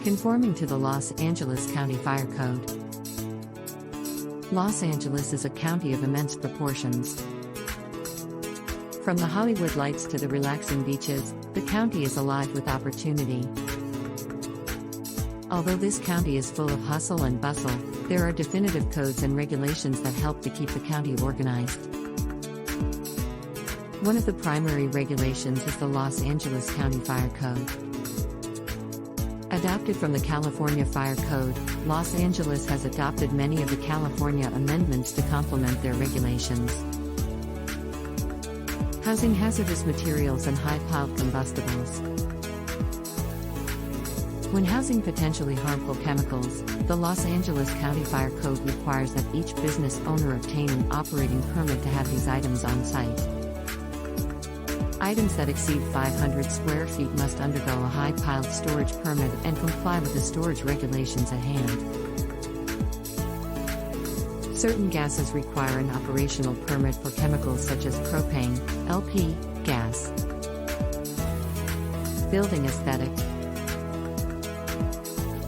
Conforming to the Los Angeles County Fire Code. Los Angeles is a county of immense proportions. From the Hollywood lights to the relaxing beaches, the county is alive with opportunity. Although this county is full of hustle and bustle, there are definitive codes and regulations that help to keep the county organized. One of the primary regulations is the Los Angeles County Fire Code. Adopted from the California Fire Code, Los Angeles has adopted many of the California amendments to complement their regulations. Housing hazardous materials and high-piled combustibles. When housing potentially harmful chemicals, the Los Angeles County Fire Code requires that each business owner obtain an operating permit to have these items on site. Items that exceed 500 square feet must undergo a high-piled storage permit and comply with the storage regulations at hand. Certain gases require an operational permit for chemicals such as propane, LP, gas. Building aesthetic.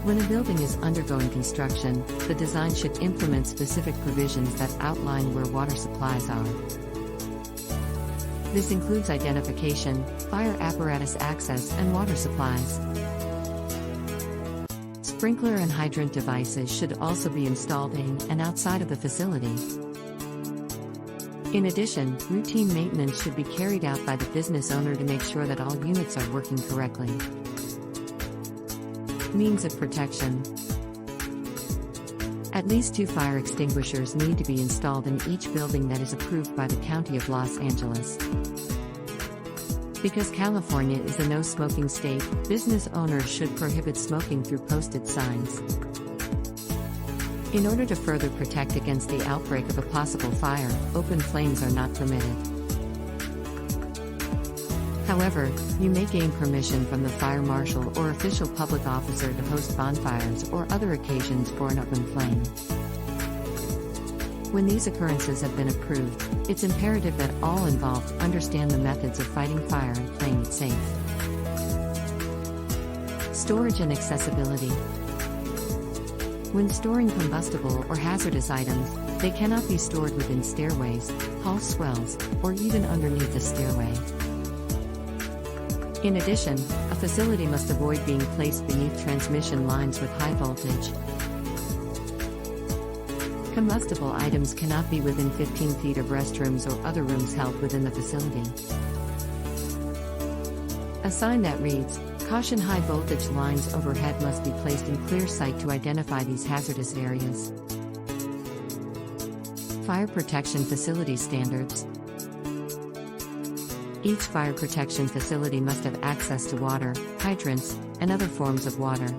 When a building is undergoing construction, the design should implement specific provisions that outline where water supplies are. This includes identification, fire apparatus access, and water supplies. Sprinkler and hydrant devices should also be installed in and outside of the facility. In addition, routine maintenance should be carried out by the business owner to make sure that all units are working correctly. Means of protection. At least 2 fire extinguishers need to be installed in each building that is approved by the County of Los Angeles. Because California is a no-smoking state, business owners should prohibit smoking through posted signs. In order to further protect against the outbreak of a possible fire, open flames are not permitted. However, you may gain permission from the fire marshal or official public officer to host bonfires or other occasions for an open flame. When these occurrences have been approved, it's imperative that all involved understand the methods of fighting fire and playing it safe. Storage and accessibility. When storing combustible or hazardous items, they cannot be stored within stairways, hall swells, or even underneath a stairway. In addition, a facility must avoid being placed beneath transmission lines with high voltage. Combustible items cannot be within 15 feet of restrooms or other rooms held within the facility. A sign that reads, "Caution, high voltage lines overhead," must be placed in clear sight to identify these hazardous areas. Fire protection facility standards. Each fire protection facility must have access to water, hydrants, and other forms of water.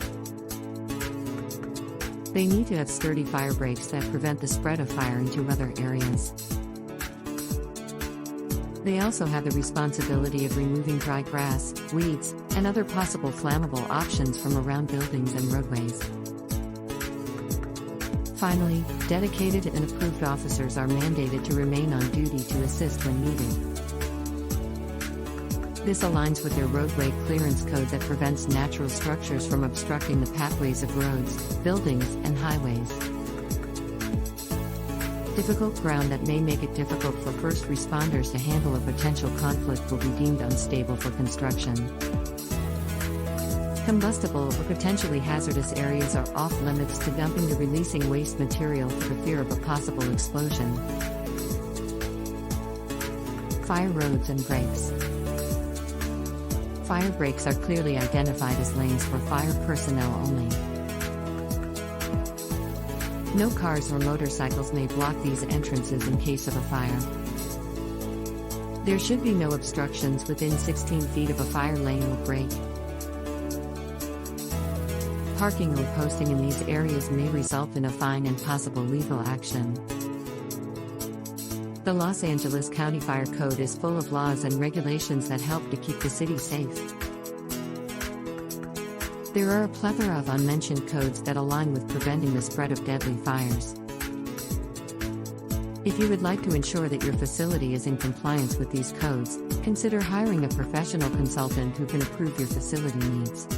They need to have sturdy fire breaks that prevent the spread of fire into other areas. They also have the responsibility of removing dry grass, weeds, and other possible flammable options from around buildings and roadways. Finally, dedicated and approved officers are mandated to remain on duty to assist when needed. This aligns with their roadway clearance code that prevents natural structures from obstructing the pathways of roads, buildings, and highways. Difficult ground that may make it difficult for first responders to handle a potential conflict will be deemed unstable for construction. Combustible or potentially hazardous areas are off limits to dumping or releasing waste material for fear of a possible explosion. Fire roads and breaks. Fire breaks are clearly identified as lanes for fire personnel only. No cars or motorcycles may block these entrances in case of a fire. There should be no obstructions within 16 feet of a fire lane or break. Parking or posting in these areas may result in a fine and possible legal action. The Los Angeles County Fire Code is full of laws and regulations that help to keep the city safe. There are a plethora of unmentioned codes that align with preventing the spread of deadly fires. If you would like to ensure that your facility is in compliance with these codes, consider hiring a professional consultant who can approve your facility needs.